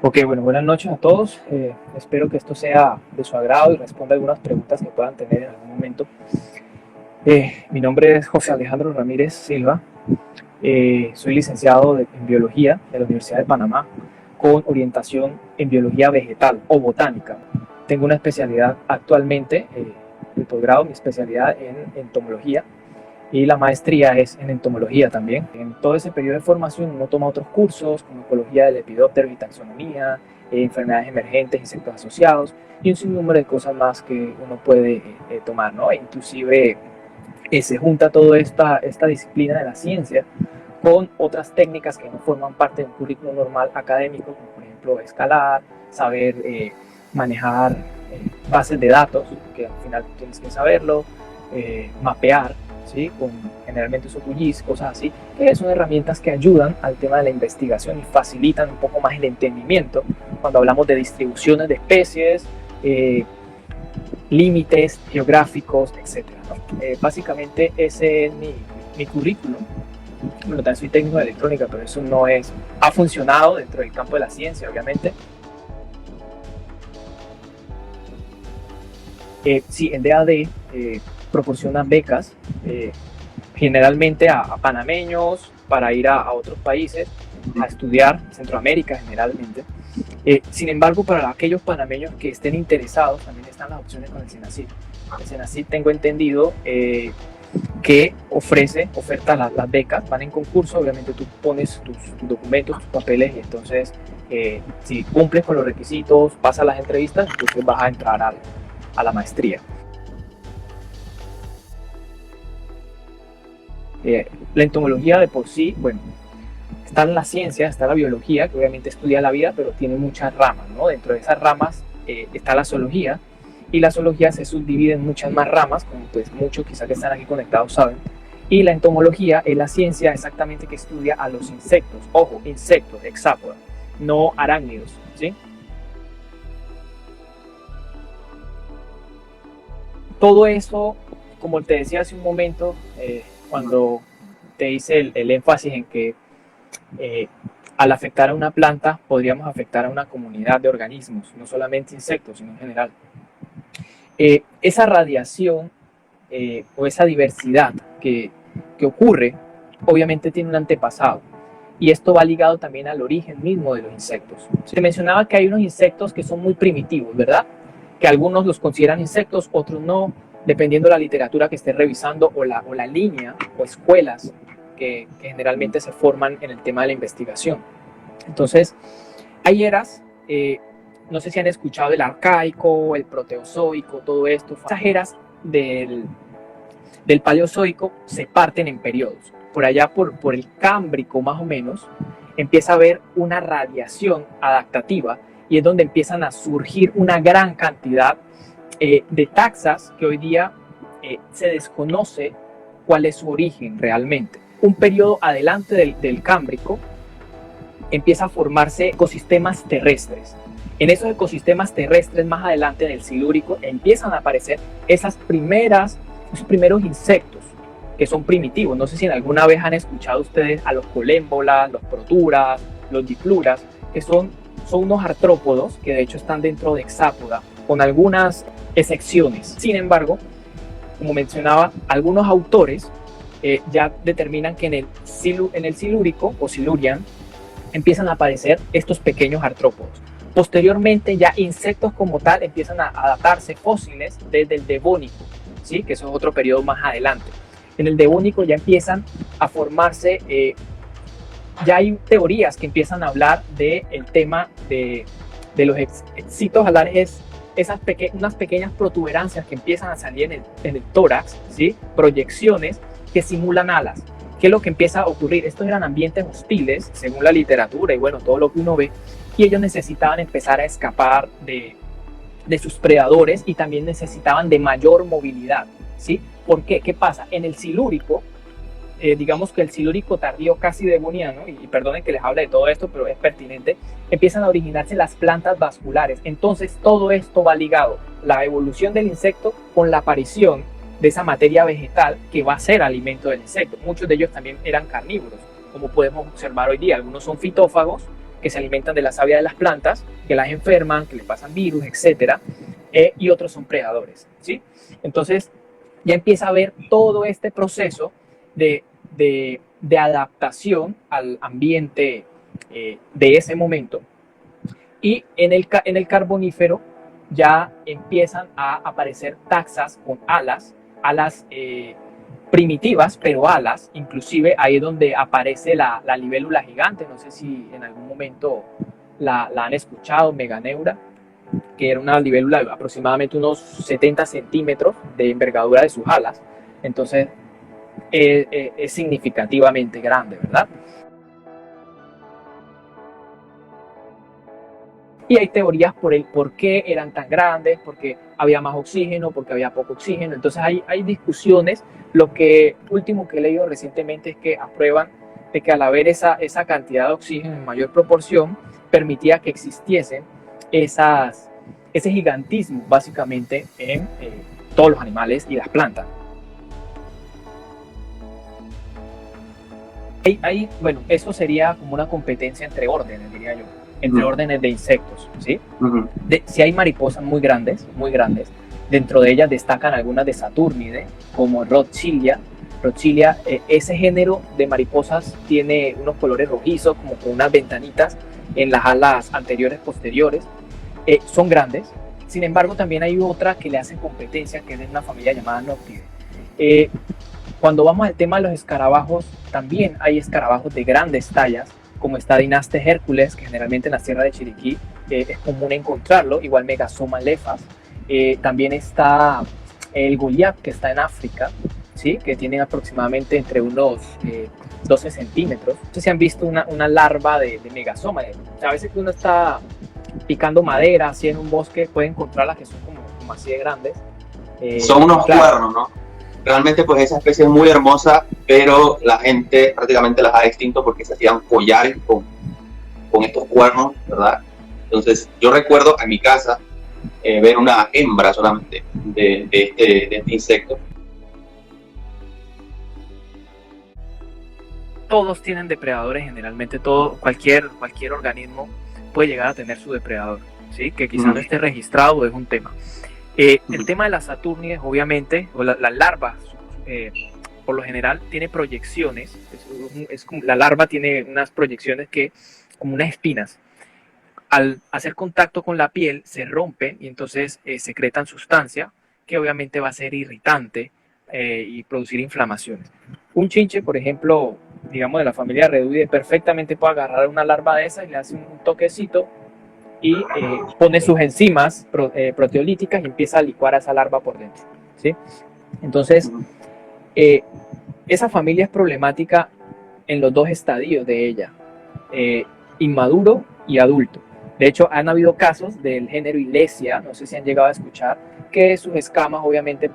Ok, bueno, buenas noches a todos. Espero que esto sea de su agrado y responda algunas preguntas que puedan tener en algún momento. Mi nombre es José Alejandro Ramírez Silva. Soy licenciado en Biología de la Universidad de Panamá con orientación en Biología Vegetal o Botánica. Tengo una especialidad actualmente, el posgrado, mi especialidad en entomología y la maestría es en entomología también. En todo ese periodo de formación uno toma otros cursos como ecología del lepidóptero y taxonomía, enfermedades emergentes, insectos asociados y un sinnúmero de cosas más que uno puede tomar, ¿no? Inclusive se junta toda esta disciplina de la ciencia con otras técnicas que no forman parte de un currículo normal académico, como por ejemplo escalar, saber manejar bases de datos, que al final tienes que saberlo, mapear, ¿sí? Con generalmente uso QGIS, cosas así, que son herramientas que ayudan al tema de la investigación y facilitan un poco más el entendimiento cuando hablamos de distribuciones de especies, límites geográficos, etcétera, ¿no? Básicamente ese es mi currículum. Bueno, también soy técnico de electrónica, pero eso no es, ha funcionado dentro del campo de la ciencia, obviamente. Sí, el DAD proporciona becas generalmente a panameños para ir a otros países a estudiar, Centroamérica generalmente. Sin embargo, para aquellos panameños que estén interesados, también están las opciones con el SENACYT. El SENACYT tengo entendido que oferta las becas, van en concurso, obviamente tú pones tus documentos, tus papeles y entonces si cumples con los requisitos, pasas las entrevistas, entonces vas a entrar a la maestría. La entomología de por sí, bueno, está en la ciencia, está la biología, que obviamente estudia la vida, pero tiene muchas ramas, ¿no? Dentro de esas ramas está la zoología, y la zoología se subdivide en muchas más ramas, como pues muchos quizás que están aquí conectados saben, y la entomología es la ciencia exactamente que estudia a los insectos, ojo, insectos, hexápoda, no arácnidos, ¿sí? Todo eso, como te decía hace un momento, cuando te hice el énfasis en que eh, al afectar a una planta podríamos afectar a una comunidad de organismos, no solamente insectos, sino en general. Esa radiación o esa diversidad que ocurre, obviamente tiene un antepasado. Y esto va ligado también al origen mismo de los insectos. Se mencionaba que hay unos insectos que son muy primitivos, ¿verdad? Que algunos los consideran insectos, otros no, dependiendo de la literatura que estés revisando o la línea o escuelas que generalmente se forman en el tema de la investigación. Entonces, hay eras, no sé si han escuchado el arcaico, el proteozoico, todo esto. Esas eras del paleozoico se parten en periodos. Por allá, por el cámbrico más o menos, empieza a haber una radiación adaptativa y es donde empiezan a surgir una gran cantidad de taxas que hoy día se desconoce cuál es su origen realmente. Un periodo adelante del cámbrico empieza a formarse ecosistemas terrestres. En esos ecosistemas terrestres, más adelante en el silúrico, empiezan a aparecer esos primeros insectos que son primitivos. No sé si en alguna vez han escuchado ustedes a los colémbolas, los proturas, los dipluras, que son unos artrópodos que de hecho están dentro de hexápoda, con algunas excepciones. Sin embargo, como mencionaba, algunos autores ya determinan que en el silúrico o silurian empiezan a aparecer estos pequeños artrópodos. Posteriormente ya insectos como tal empiezan a adaptarse fósiles desde el Devónico, ¿sí? Que eso es otro periodo más adelante. En el Devónico ya empiezan a formarse, ya hay teorías que empiezan a hablar del tema de los excitos alares, unas pequeñas protuberancias que empiezan a salir en el tórax, ¿sí? Proyecciones que simulan alas. ¿Qué es lo que empieza a ocurrir? Estos eran ambientes hostiles, según la literatura y bueno, todo lo que uno ve, y ellos necesitaban empezar a escapar de sus predadores y también necesitaban de mayor movilidad, ¿sí? ¿Por qué? ¿Qué pasa? En el silúrico, digamos que el silúrico tardío casi devoniano, y perdonen que les hable de todo esto, pero es pertinente, empiezan a originarse las plantas vasculares. Entonces todo esto va ligado, la evolución del insecto con la aparición de esa materia vegetal que va a ser alimento del insecto. Muchos de ellos también eran carnívoros, como podemos observar hoy día. Algunos son fitófagos, que se alimentan de la savia de las plantas, que las enferman, que le pasan virus, etcétera, y otros son predadores, ¿sí? Entonces ya empieza a haber todo este proceso de adaptación al ambiente de ese momento. Y en el Carbonífero ya empiezan a aparecer taxas con alas, primitivas, pero alas. Inclusive ahí es donde aparece la libélula gigante. No sé si en algún momento la han escuchado, Meganeura, que era una libélula de aproximadamente unos 70 centímetros de envergadura de sus alas. Entonces es significativamente grande, ¿verdad? Y hay teorías por el por qué eran tan grandes, porque había más oxígeno, porque había poco oxígeno. Entonces hay discusiones. Lo que último que he leído recientemente es que aprueban de que al haber esa cantidad de oxígeno en mayor proporción, permitía que existiesen ese gigantismo básicamente en todos los animales y las plantas. Bueno, eso sería como una competencia entre órdenes, diría yo, entre órdenes de insectos, ¿sí? Si hay mariposas muy grandes, dentro de ellas destacan algunas de Saturnidae, como Rothschildia. Ese género de mariposas tiene unos colores rojizos, como con unas ventanitas en las alas anteriores, posteriores. Son grandes. Sin embargo, también hay otra que le hacen competencia, que es de una familia llamada Noctidae. Cuando vamos al tema de los escarabajos, también hay escarabajos de grandes tallas, como está Dinaste Hércules, que generalmente en la Sierra de Chiriquí es común encontrarlo, igual Megasoma lefas. También está el Goliath, que está en África, ¿sí? Que tienen aproximadamente entre unos 12 centímetros. No sé si han visto una larva de Megasoma. A veces que uno está picando madera, así en un bosque, puede encontrarlas que son como así de grandes. Son unos cuernos, ¿no? Realmente pues esa especie es muy hermosa, pero la gente prácticamente las ha extinto porque se hacían collares con estos cuernos, ¿verdad? Entonces yo recuerdo en mi casa ver una hembra solamente de este insecto. Todos tienen depredadores, generalmente cualquier organismo puede llegar a tener su depredador, ¿sí? Que quizás no esté registrado, es un tema. El tema de las Saturnidae, obviamente, o las larvas, por lo general, tiene proyecciones. La larva tiene unas proyecciones como unas espinas. Al hacer contacto con la piel, se rompen y entonces secretan sustancia que obviamente va a ser irritante y producir inflamaciones. Un chinche, por ejemplo, digamos de la familia Reduidae, perfectamente puede agarrar una larva de esas y le hace un toquecito y pone sus enzimas proteolíticas y empieza a licuar a esa larva por dentro, ¿sí? Entonces, esa familia es problemática en los dos estadios de ella, inmaduro y adulto. De hecho, han habido casos del género Ilesia, no sé si han llegado a escuchar, que sus escamas obviamente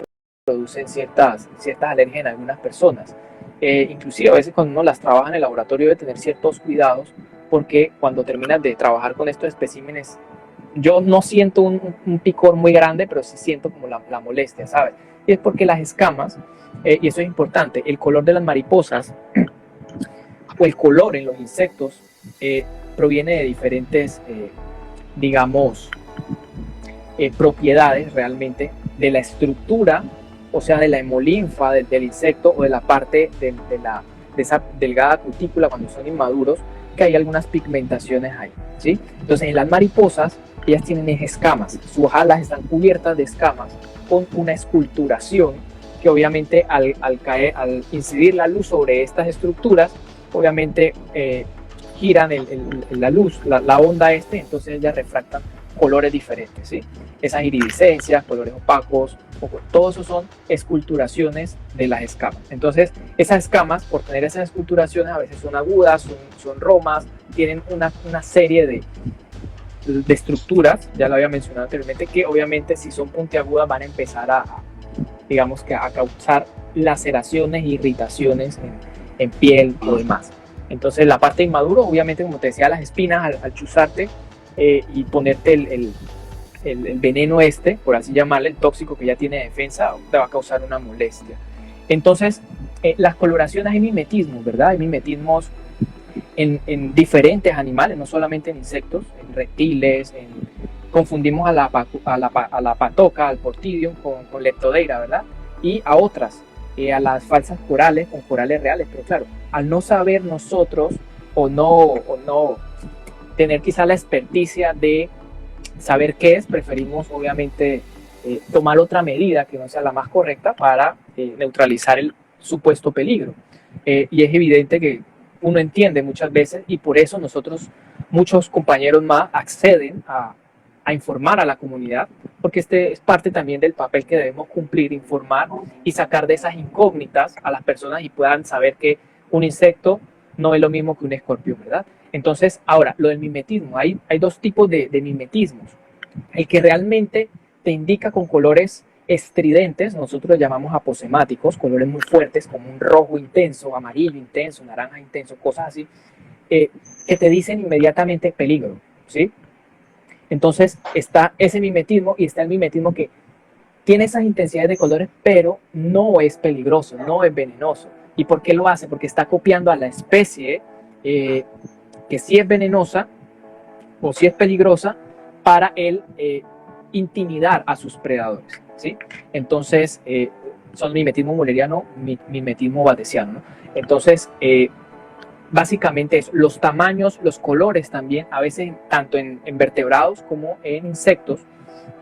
producen ciertas alergias en algunas personas. Inclusive a veces cuando uno las trabaja en el laboratorio debe tener ciertos cuidados, porque cuando terminas de trabajar con estos especímenes, yo no siento un picor muy grande, pero sí siento como la molestia, ¿sabes? Y es porque las escamas, y eso es importante, el color de las mariposas o el color en los insectos proviene de diferentes, digamos, propiedades realmente de la estructura, o sea, de la hemolinfa del insecto o de la parte de esa delgada cutícula cuando son inmaduros, que hay algunas pigmentaciones ahí, ¿sí? Entonces, en las mariposas, ellas tienen escamas, sus alas están cubiertas de escamas con una esculturación que obviamente al incidir la luz sobre estas estructuras, obviamente giran la luz, la onda entonces ellas refractan colores diferentes, ¿sí? Esas iridiscencias, colores opacos, todo eso son esculturaciones de las escamas. Entonces, esas escamas, por tener esas esculturaciones, a veces son agudas, son romas, tienen una serie de estructuras, ya lo había mencionado anteriormente, que obviamente si son puntiagudas van a empezar a causar laceraciones e irritaciones en piel o demás. Entonces, la parte inmaduro, obviamente, como te decía, las espinas al chuzarte y ponerte el veneno por así llamarle, el tóxico que ya tiene defensa, te va a causar una molestia. Entonces, las coloraciones, hay mimetismos, ¿verdad? Hay mimetismos en diferentes animales, no solamente en insectos, en reptiles, confundimos a la patoca, al portidium con Leptodeira, ¿verdad? Y a otras, a las falsas corales con corales reales, pero claro, al no saber nosotros o no tener quizá la experticia de saber qué es, preferimos obviamente tomar otra medida que no sea la más correcta para neutralizar el supuesto peligro. Y es evidente que uno entiende muchas veces y por eso nosotros, muchos compañeros más, acceden a informar a la comunidad, porque este es parte también del papel que debemos cumplir, informar y sacar de esas incógnitas a las personas y puedan saber que un insecto no es lo mismo que un escorpión, ¿verdad? Entonces, ahora, lo del mimetismo, hay dos tipos de mimetismos. El que realmente te indica con colores estridentes, nosotros lo llamamos aposemáticos, colores muy fuertes como un rojo intenso, amarillo intenso, naranja intenso, cosas así, que te dicen inmediatamente peligro, ¿sí? Entonces está ese mimetismo y está el mimetismo que tiene esas intensidades de colores, pero no es peligroso, no es venenoso. ¿Y por qué lo hace? Porque está copiando a la especie que sí es venenosa o sí es peligrosa para él intimidar a sus predadores, ¿sí? Entonces, son mimetismo mulleriano, mimetismo valdesiano, ¿no? Entonces, básicamente es los tamaños, los colores también, a veces tanto en vertebrados como en insectos,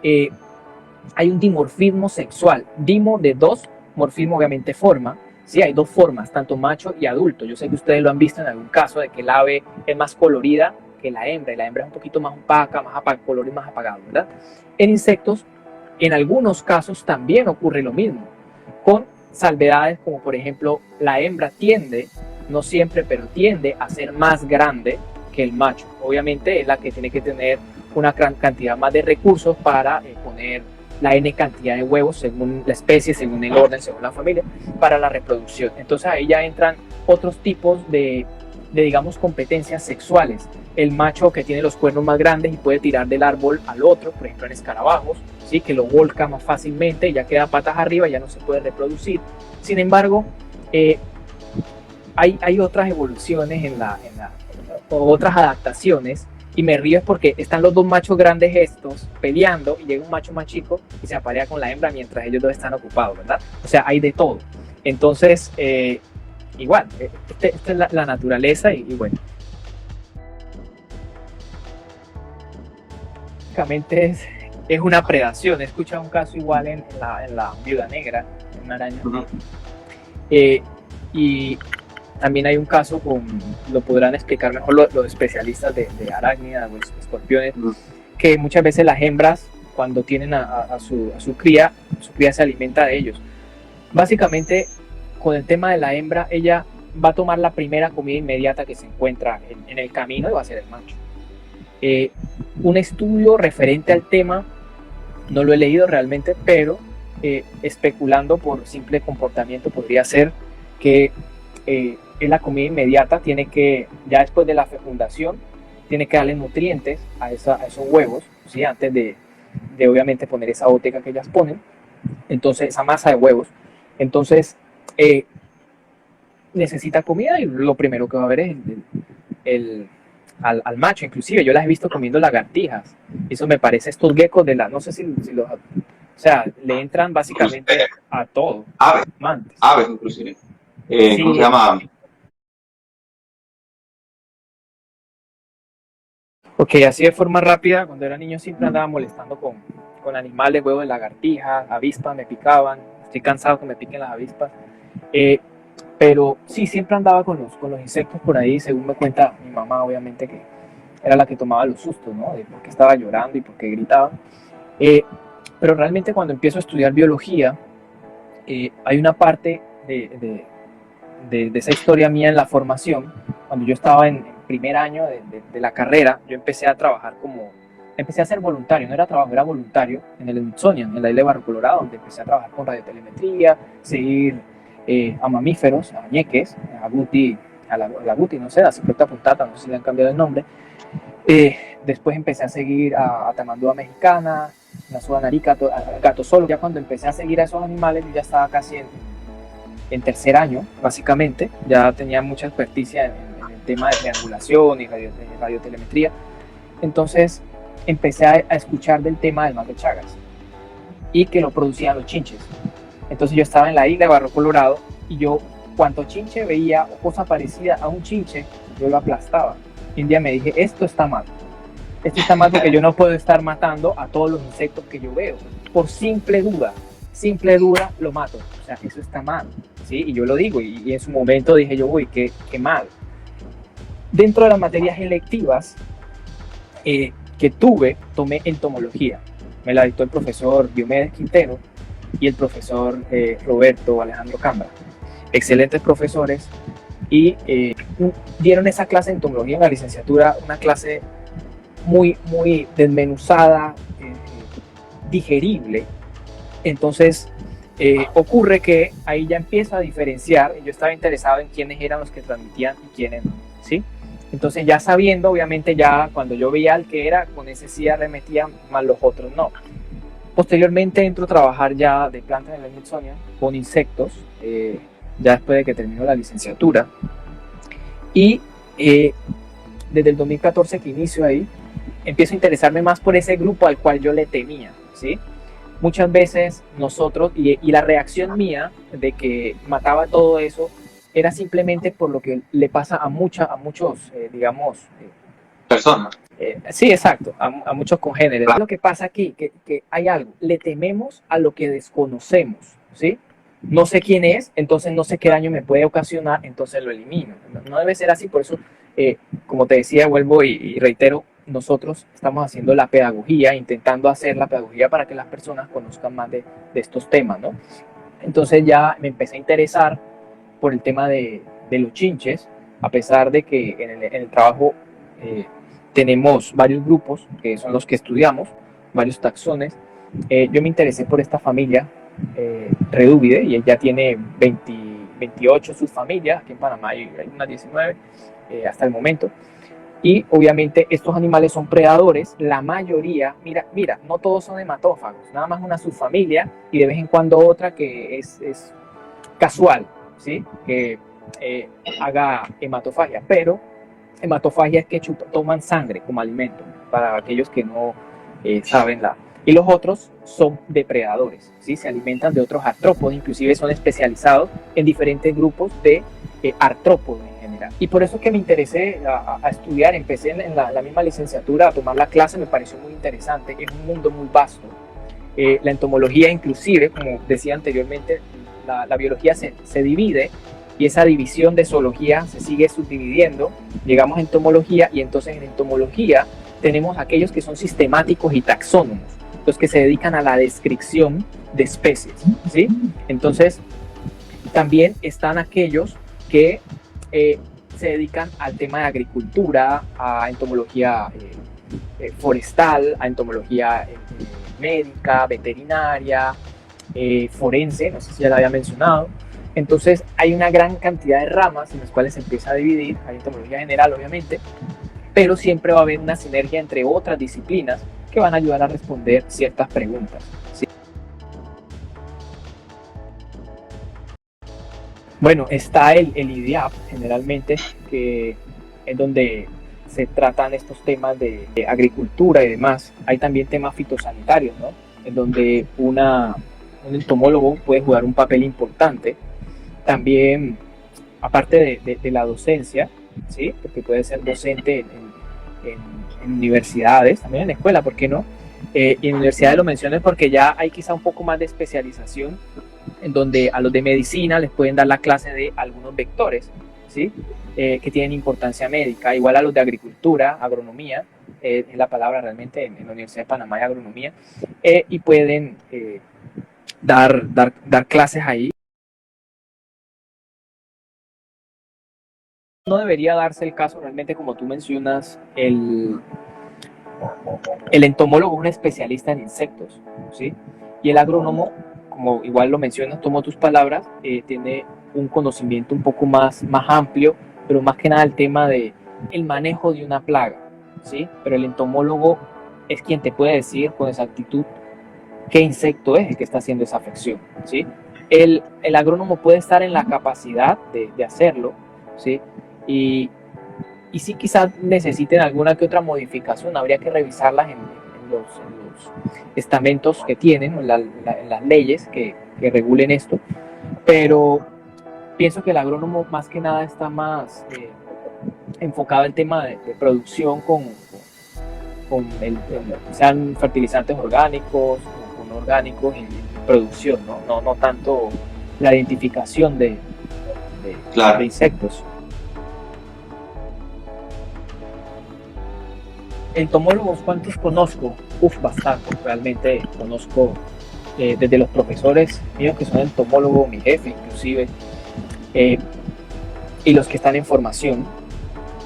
hay un dimorfismo sexual, dimo de dos, morfismo obviamente forma, sí, hay dos formas, tanto macho y adulto. Yo sé que ustedes lo han visto en algún caso de que el ave es más colorida que la hembra, y la hembra es un poquito más opaca, color más apagado, ¿verdad? En insectos, en algunos casos también ocurre lo mismo, con salvedades como por ejemplo la hembra tiende, no siempre, pero tiende a ser más grande que el macho. Obviamente es la que tiene que tener una gran cantidad más de recursos para poner la n cantidad de huevos según la especie, según el orden, según la familia, para la reproducción. Entonces ahí ya entran otros tipos de digamos, competencias sexuales. El macho que tiene los cuernos más grandes y puede tirar del árbol al otro, por ejemplo en escarabajos, ¿sí? Que lo volca más fácilmente y ya queda patas arriba, ya no se puede reproducir. Sin embargo, hay otras evoluciones o otras adaptaciones, y me río es porque están los dos machos grandes estos peleando y llega un macho más chico y se aparea con la hembra mientras ellos dos están ocupados, ¿verdad? O sea, hay de todo. Entonces, igual, esta es la naturaleza y bueno. Básicamente es una predación. He escuchado un caso igual en la viuda negra, una araña. Y también hay un caso lo podrán explicar mejor los especialistas de arácnidas o escorpiones, que muchas veces las hembras, cuando tienen a su cría se alimenta de ellos. Básicamente, con el tema de la hembra, ella va a tomar la primera comida inmediata que se encuentra en el camino y va a ser el macho. Un estudio referente al tema no lo he leído realmente, pero especulando por simple comportamiento podría ser que en la comida inmediata tiene que, ya después de la fecundación, tiene que darle nutrientes a esos huevos, ¿sí? Antes de obviamente poner esa ótica que ellas ponen, entonces esa masa de huevos, entonces necesita comida y lo primero que va a ver es al macho. Inclusive yo las he visto comiendo lagartijas, eso me parece, estos geckos no sé si los, o sea, le entran básicamente a todo. Aves inclusive. Sí. ¿Cómo se llama? Ok, así de forma rápida, cuando era niño siempre andaba molestando con animales, huevos de lagartijas, avispas, me picaban. Estoy cansado que me piquen las avispas. Pero sí, siempre andaba con los insectos por ahí, según me cuenta mi mamá, obviamente, que era la que tomaba los sustos, ¿no? De por qué estaba llorando y por qué gritaba. Pero realmente cuando empiezo a estudiar biología, hay una parte de esa historia mía en la formación. Cuando yo estaba en primer año de la carrera, yo empecé a trabajar empecé a ser voluntario, no era trabajo, era voluntario en el Smithsonian, en la isla de Barro Colorado, donde empecé a trabajar con radiotelemetría, seguir a mamíferos, a ñeques, a guti, no sé, a ciclopta puntata, no sé si le han cambiado el nombre. Después empecé a seguir a Tamandúa mexicana, la sudanarica, gato solo. Ya cuando empecé a seguir a esos animales, yo ya estaba casi en tercer año, básicamente, ya tenía mucha experticia en tema de triangulación y radiotelemetría. Entonces empecé a escuchar del tema del mate Chagas y que lo producían los chinches. Entonces yo estaba en la isla de Barro Colorado y yo, cuanto chinche veía o cosa parecida a un chinche, yo lo aplastaba. Y un día me dije, esto está mal. Esto está mal porque yo no puedo estar matando a todos los insectos que yo veo. Por simple duda lo mato. O sea, eso está mal, ¿sí? Y yo lo digo, y en su momento dije yo, uy, qué mal. Dentro de las materias electivas que tomé entomología. Me la dictó el profesor Diomedes Quintero y el profesor Roberto Alejandro Cambra. Excelentes profesores, y dieron esa clase de entomología en la licenciatura, una clase muy desmenuzada, digerible. Entonces ocurre que ahí ya empiezo a diferenciar. Yo estaba interesado en quiénes eran los que transmitían y quiénes no, ¿sí? Entonces ya sabiendo, obviamente ya cuando yo veía al que era, con ese sí arremetía, más los otros no. Posteriormente entro a trabajar ya de plantas en la Smithsonian con insectos, ya después de que terminó la licenciatura. Y desde el 2014 que inicio ahí, empiezo a interesarme más por ese grupo al cual yo le temía, ¿sí? Muchas veces nosotros, y la reacción mía de que mataba todo eso, era simplemente por lo que le pasa a muchos, digamos... personas. Sí, exacto, a muchos congéneres. Lo que pasa aquí, que hay algo, le tememos a lo que desconocemos, ¿sí? No sé quién es, entonces no sé qué daño me puede ocasionar, entonces lo elimino. No debe ser así, por eso, como te decía, vuelvo y reitero, nosotros estamos haciendo la pedagogía, intentando hacer la pedagogía para que las personas conozcan más de estos temas, ¿no? Entonces ya me empecé a interesar por el tema de los chinches, a pesar de que en el trabajo tenemos varios grupos, que son los que estudiamos, varios taxones. Yo me interesé por esta familia Redúvide, y ella tiene 28 subfamilias, aquí en Panamá hay unas 19 hasta el momento. Y obviamente estos animales son predadores, la mayoría, mira, no todos son hematófagos, nada más una subfamilia y de vez en cuando otra que es casual, ¿sí? Que haga hematofagia, pero hematofagia es que toman sangre como alimento, para aquellos que no saben la... Y los otros son depredadores, ¿sí? Se alimentan de otros artrópodos, inclusive son especializados en diferentes grupos de artrópodos en general. Y por eso que me interesé a estudiar, empecé en la misma licenciatura a tomar la clase, me pareció muy interesante, es un mundo muy vasto. La entomología inclusive, como decía anteriormente, la biología se divide, y esa división de zoología se sigue subdividiendo, llegamos a entomología, y entonces en entomología tenemos aquellos que son sistemáticos y taxónomos, los que se dedican a la descripción de especies, ¿sí? Entonces también están aquellos que se dedican al tema de agricultura, a entomología forestal, a entomología médica, veterinaria, forense, no sé si ya la había mencionado. Entonces hay una gran cantidad de ramas en las cuales se empieza a dividir. Hay entomología general, obviamente, pero siempre va a haber una sinergia entre otras disciplinas que van a ayudar a responder ciertas preguntas, ¿sí? Bueno, está el IDIAP generalmente, que es donde se tratan estos temas de agricultura y demás. Hay también temas fitosanitarios, ¿no? En donde un entomólogo puede jugar un papel importante. También, aparte de la docencia, ¿sí? Porque puede ser docente en universidades, también en la escuela, ¿por qué no? Y en universidades lo menciono porque ya hay quizá un poco más de especialización, en donde a los de medicina les pueden dar la clase de algunos vectores, ¿sí? Que tienen importancia médica, igual a los de agricultura, agronomía, es la palabra realmente en la Universidad de Panamá de agronomía, y pueden dar clases ahí. No debería darse el caso realmente, como tú mencionas, el entomólogo es un especialista en insectos, ¿sí? Y el agrónomo, como igual lo mencionas, tomo tus palabras, tiene un conocimiento un poco más amplio, pero más que nada el tema de el manejo de una plaga, ¿sí? Pero el entomólogo es quien te puede decir con exactitud qué insecto es el que está haciendo esa afección, ¿sí? El agrónomo puede estar en la capacidad de hacerlo, ¿sí? Y y si quizás necesiten alguna que otra modificación, habría que revisarlas en los estamentos que tienen, en las leyes que regulen esto, pero pienso que el agrónomo más que nada está más enfocado al tema de producción sean fertilizantes orgánicos o no orgánicos y producción, no tanto la identificación Claro. de insectos. Entomólogos, ¿cuántos conozco? Bastante, realmente conozco desde los profesores míos que son entomólogos, mi jefe inclusive, y los que están en formación,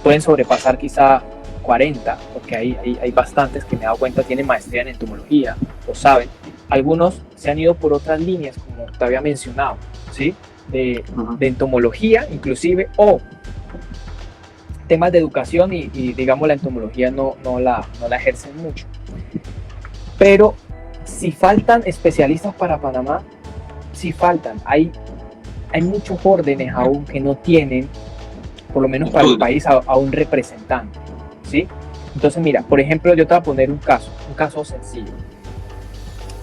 pueden sobrepasar quizá 40, porque hay bastantes que me he dado cuenta tienen maestría en entomología, lo saben. Algunos se han ido por otras líneas, como te había mencionado, ¿sí? De entomología inclusive, o temas de educación y digamos la entomología no la ejercen mucho. Pero si faltan especialistas para Panamá, si faltan, hay muchos órdenes aún que no tienen, por lo menos para el país, a un representante, ¿sí? Entonces mira, por ejemplo, yo te voy a poner un caso sencillo.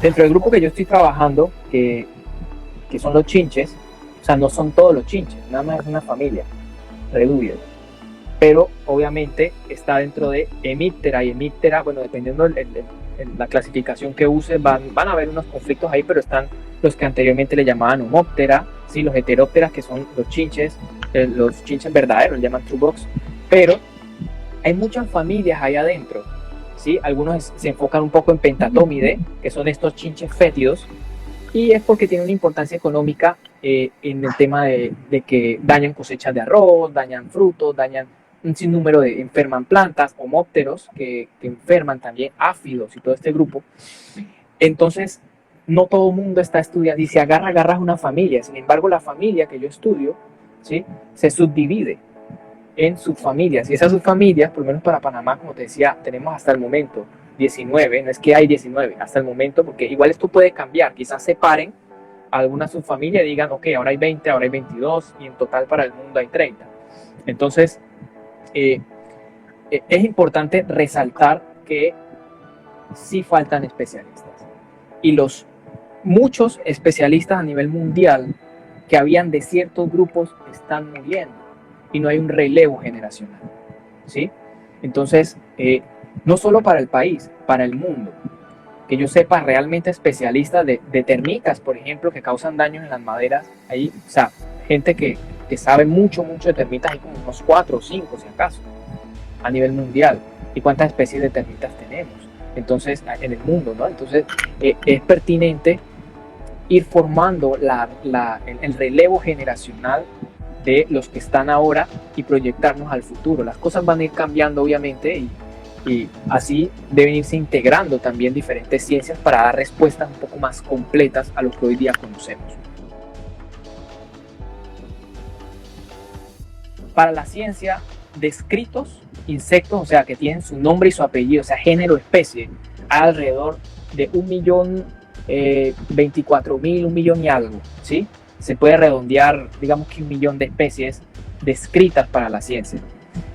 Dentro del grupo que yo estoy trabajando, que son los chinches, o sea, no son todos los chinches, nada más es una familia, reducida. Pero obviamente está dentro de Hemiptera, y Hemiptera, bueno, dependiendo la clasificación que use, van a haber unos conflictos ahí, pero están los que anteriormente le llamaban Homóptera, ¿sí? Los Heterópteras, que son los chinches verdaderos, llaman True Box, pero hay muchas familias ahí adentro, ¿sí? Algunos se enfocan un poco en Pentatomide, que son estos chinches fétidos, y es porque tiene una importancia económica en el tema de que dañan cosechas de arroz, dañan frutos, dañan un sinnúmero enferman plantas, homópteros que enferman también, áfidos y todo este grupo. Entonces, no todo el mundo está estudiando, y si agarras una familia. Sin embargo, la familia que yo estudio, ¿sí? Se subdivide en subfamilias, y esas subfamilias, por lo menos para Panamá, como te decía, tenemos hasta el momento 19, no es que hay 19 hasta el momento, porque igual esto puede cambiar, quizás separen alguna subfamilia y digan, ok, ahora hay 20, ahora hay 22, y en total para el mundo hay 30. Entonces, es importante resaltar que sí faltan especialistas, y los muchos especialistas a nivel mundial que habían de ciertos grupos están muriendo, y no hay un relevo generacional, ¿sí? Entonces, no solo para el país, para el mundo, que yo sepa realmente especialistas de termitas, por ejemplo, que causan daños en las maderas. Ahí, o sea, gente que sabe mucho de termitas, hay como unos 4 o 5 si acaso, a nivel mundial. ¿Y cuántas especies de termitas tenemos? Entonces, en el mundo, ¿no? Entonces, es pertinente ir formando el relevo generacional de los que están ahora y proyectarnos al futuro. Las cosas van a ir cambiando, obviamente, y así deben irse integrando también diferentes ciencias para dar respuestas un poco más completas a lo que hoy día conocemos. Para la ciencia, descritos insectos, o sea, que tienen su nombre y su apellido, o sea, género, especie, hay alrededor de 1.024.000, 1.000.000 y algo, ¿sí? Se puede redondear, digamos que 1.000.000 de especies descritas para la ciencia.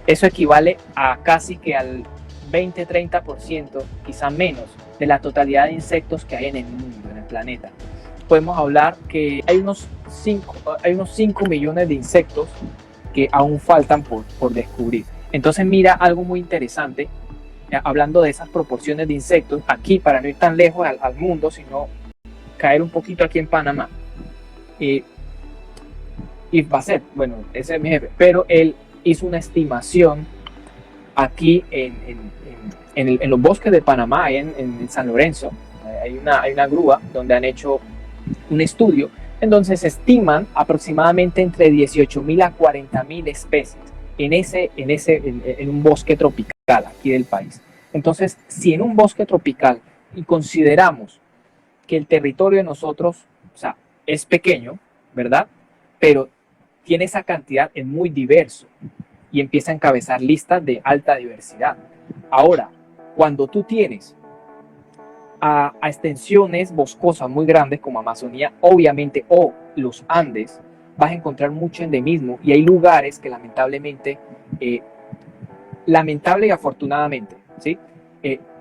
Eso equivale a casi que al 20-30%, quizá menos, de la totalidad de insectos que hay en el mundo, en el planeta. Podemos hablar que hay unos 5 millones de insectos que aún faltan por descubrir. Entonces mira algo muy interesante, hablando de esas proporciones de insectos, aquí para no ir tan lejos al mundo, sino caer un poquito aquí en Panamá. Y Basset, bueno, ese es mi jefe, pero él hizo una estimación aquí en los bosques de Panamá, en San Lorenzo. Hay una grúa donde han hecho un estudio, entonces estiman aproximadamente entre 18.000 a 40.000 especies en un bosque tropical aquí del país. Entonces, si en un bosque tropical y consideramos que el territorio de nosotros, o sea, es pequeño, ¿verdad? Pero tiene esa cantidad, es muy diverso y empieza a encabezar listas de alta diversidad. Ahora, cuando tú tienes a extensiones boscosas muy grandes como Amazonía, obviamente, o los Andes, vas a encontrar mucho endemismo, y hay lugares que lamentablemente lamentable y afortunadamente, ¿sí?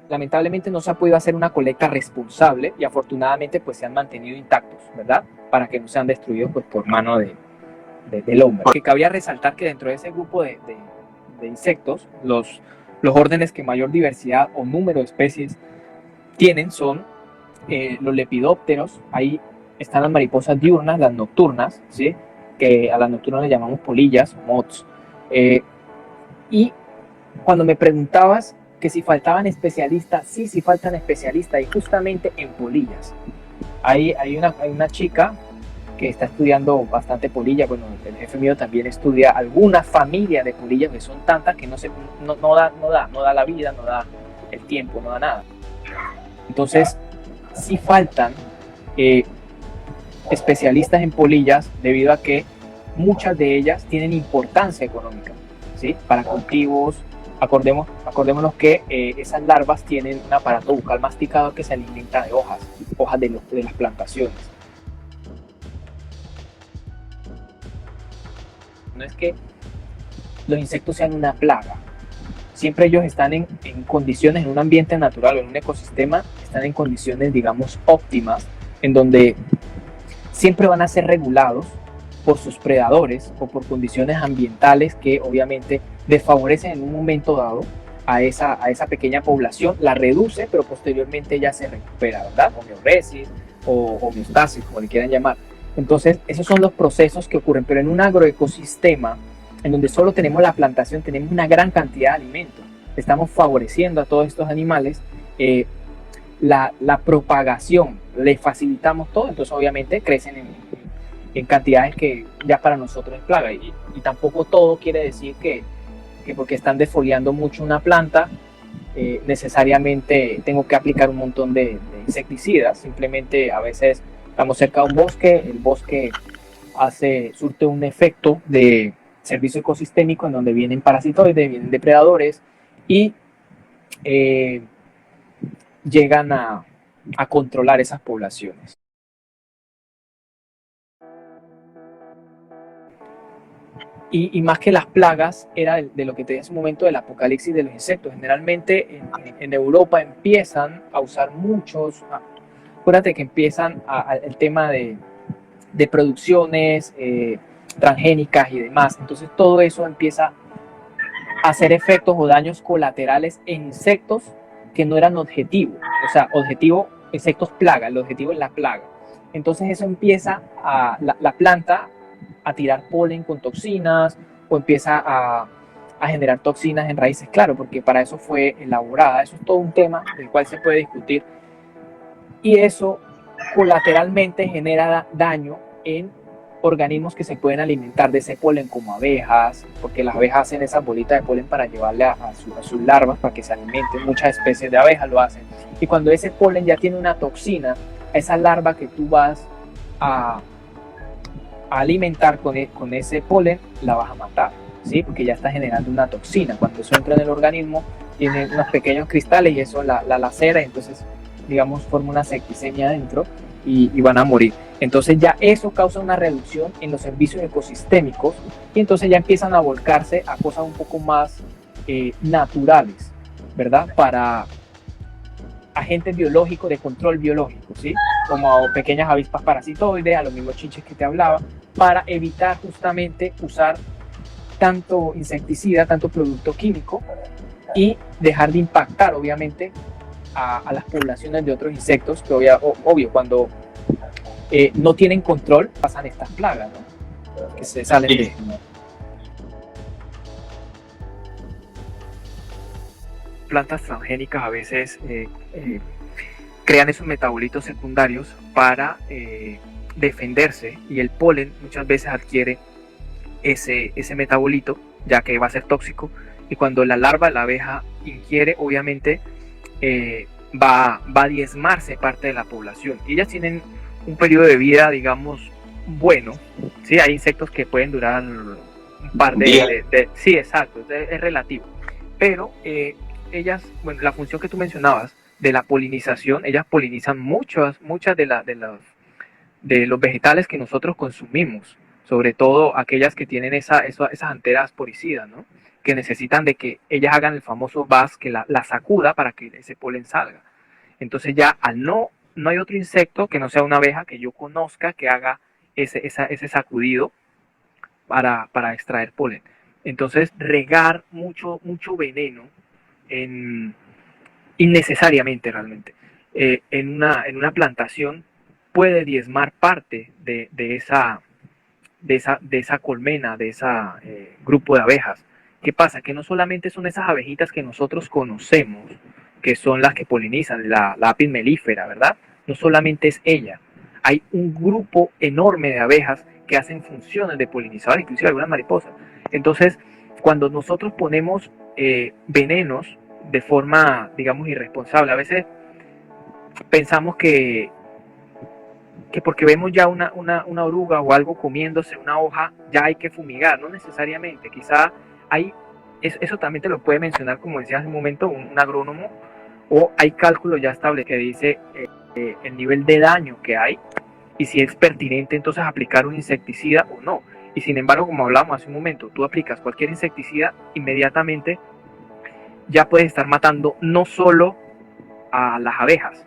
Lamentablemente no se ha podido hacer una colecta responsable y afortunadamente pues se han mantenido intactos, ¿verdad? Para que no sean destruidos pues por mano del hombre. Que cabría resaltar que dentro de ese grupo de insectos, los órdenes que mayor diversidad o número de especies tienen son los lepidópteros. Ahí están las mariposas diurnas, las nocturnas, ¿sí? Que a las nocturnas le llamamos polillas, moths. Y cuando me preguntabas que si faltaban especialistas, sí faltan especialistas, y justamente en polillas. Hay una chica que está estudiando bastante polilla. Bueno, el jefe mío también estudia alguna familia de polillas, que son tantas que no da la vida, no da el tiempo, no da nada. Entonces, sí faltan especialistas en polillas debido a que muchas de ellas tienen importancia económica, ¿sí? Para cultivos. Acordémonos que esas larvas tienen un aparato bucal masticador que se alimenta de hojas de las plantaciones. No es que los insectos sean una plaga. Siempre ellos están en condiciones, en un ambiente natural o en un ecosistema, están en condiciones, digamos, óptimas, en donde siempre van a ser regulados por sus predadores o por condiciones ambientales que obviamente desfavorecen en un momento dado a esa pequeña población, la reduce, pero posteriormente ya se recupera, ¿verdad? Homeostasis o homeostasis, como le quieran llamar. Entonces, esos son los procesos que ocurren, pero en un agroecosistema en donde solo tenemos la plantación, tenemos una gran cantidad de alimentos. Estamos favoreciendo a todos estos animales la propagación, les facilitamos todo, entonces obviamente crecen en cantidades que ya para nosotros es plaga. Y tampoco todo quiere decir que porque están desfoliando mucho una planta, necesariamente tengo que aplicar un montón de insecticidas. Simplemente a veces estamos cerca de un bosque, el bosque surte un efecto de servicio ecosistémico en donde vienen parasitoides, vienen depredadores y llegan a controlar esas poblaciones. Y más que las plagas, era de lo que te decía hace un momento, del apocalipsis de los insectos. Generalmente en Europa empiezan a usar muchos, acuérdate que empiezan el tema de producciones transgénicas y demás. Entonces todo eso empieza a hacer efectos o daños colaterales en insectos que no eran objetivo. O sea, objetivo, insectos plaga, el objetivo es la plaga. Entonces eso empieza la planta a tirar polen con toxinas o empieza a generar toxinas en raíces, claro, porque para eso fue elaborada. Eso es todo un tema del cual se puede discutir. Y eso colateralmente genera daño en organismos que se pueden alimentar de ese polen, como abejas, porque las abejas hacen esas bolitas de polen para llevarle a sus larvas para que se alimenten. Muchas especies de abejas lo hacen. Y cuando ese polen ya tiene una toxina, esa larva que tú vas a alimentar con ese polen, la vas a matar, ¿sí? Porque ya está generando una toxina. Cuando eso entra en el organismo, tiene unos pequeños cristales y eso la lacera, y entonces, digamos, forma una septicemia dentro y van a morir. Entonces ya eso causa una reducción en los servicios ecosistémicos y entonces ya empiezan a volcarse a cosas un poco más naturales, ¿verdad? Para agentes biológicos, de control biológico, ¿sí? Como pequeñas avispas parasitoides, a los mismos chinches que te hablaba, para evitar justamente usar tanto insecticida, tanto producto químico y dejar de impactar, obviamente, a las poblaciones de otros insectos, que obvio cuando no tienen control, pasan estas plagas, ¿no? Que se salen de... Plantas transgénicas a veces crean esos metabolitos secundarios para defenderse, y el polen muchas veces adquiere ese metabolito, ya que va a ser tóxico, y cuando la larva, la abeja, ingiere, obviamente va a diezmarse parte de la población. Y ellas tienen un periodo de vida, digamos, bueno, ¿sí? Hay insectos que pueden durar un par de sí, exacto, es relativo, pero ellas, bueno, la función que tú mencionabas de la polinización, ellas polinizan muchas de los vegetales que nosotros consumimos, sobre todo aquellas que tienen esas anteras poricidas, ¿no? que necesitan de que ellas hagan el famoso buzz, que la sacuda para que ese polen salga. Entonces ya no hay otro insecto que no sea una abeja que yo conozca que haga ese sacudido para extraer polen. Entonces regar mucho veneno innecesariamente realmente en una plantación puede diezmar parte de esa colmena, de ese grupo de abejas. ¿Qué pasa? Que no solamente son esas abejitas que nosotros conocemos, que son las que polinizan, la apis mellifera, ¿verdad? No solamente es ella. Hay un grupo enorme de abejas que hacen funciones de polinizador, inclusive algunas mariposas. Entonces, cuando nosotros ponemos venenos de forma, digamos, irresponsable, a veces pensamos que porque vemos ya una oruga o algo comiéndose una hoja, ya hay que fumigar. No necesariamente, quizá hay, eso también te lo puede mencionar, como decía hace un momento, un agrónomo, o hay cálculos ya establecidos que dice el nivel de daño que hay y si es pertinente entonces aplicar un insecticida o no. Y sin embargo, como hablamos hace un momento, tú aplicas cualquier insecticida, inmediatamente ya puedes estar matando no solo a las abejas,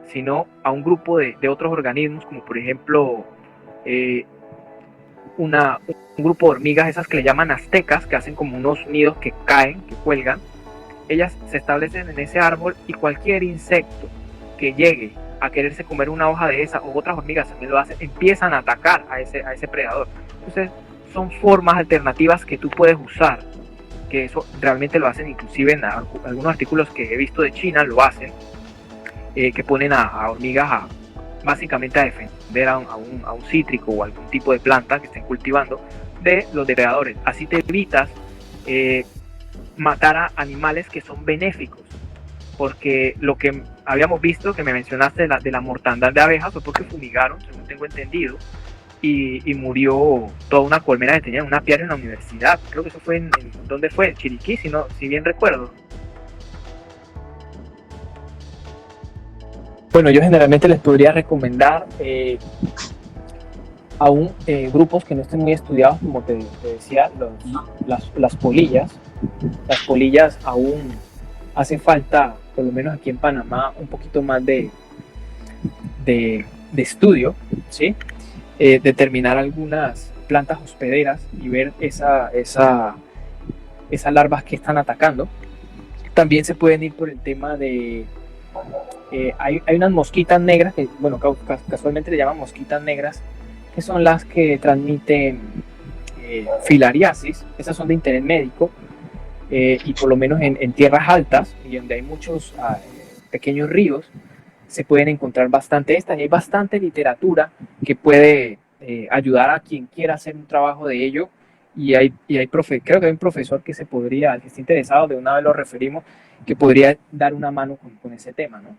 sino a un grupo de otros organismos, como por ejemplo un grupo de hormigas, esas que le llaman aztecas, que hacen como unos nidos que caen, que cuelgan. Ellas se establecen en ese árbol y cualquier insecto que llegue a quererse comer una hoja de esa, o otras hormigas también lo hacen, empiezan a atacar a ese predador. Entonces son formas alternativas que tú puedes usar, que eso realmente lo hacen, inclusive en algunos artículos que he visto de China lo hacen, que ponen a hormigas básicamente a defender a un cítrico o algún tipo de planta que estén cultivando de los depredadores. Así te evitas matar a animales que son benéficos, porque lo que habíamos visto, que me mencionaste de la mortandad de abejas, fue porque fumigaron, según tengo entendido, y murió toda una colmena que tenía en un apiario en la universidad. Creo que eso fue ¿dónde fue? Chiriquí, si bien recuerdo. Bueno, yo generalmente les podría recomendar aún grupos que no estén muy estudiados, como te decía, las polillas. Las polillas aún hace falta, por lo menos aquí en Panamá, un poquito más de estudio, ¿sí? Determinar algunas plantas hospederas y ver esas larvas que están atacando. También se pueden ir por el tema de hay unas mosquitas negras que, bueno, casualmente le llaman mosquitas negras, que son las que transmiten filariasis. Esas son de interés médico y por lo menos en tierras altas y donde hay muchos pequeños ríos se pueden encontrar bastante estas, y hay bastante literatura que puede ayudar a quien quiera hacer un trabajo de ello. Y creo que hay un profesor que esté interesado, de una vez lo referimos, que podría dar una mano con ese tema, ¿no?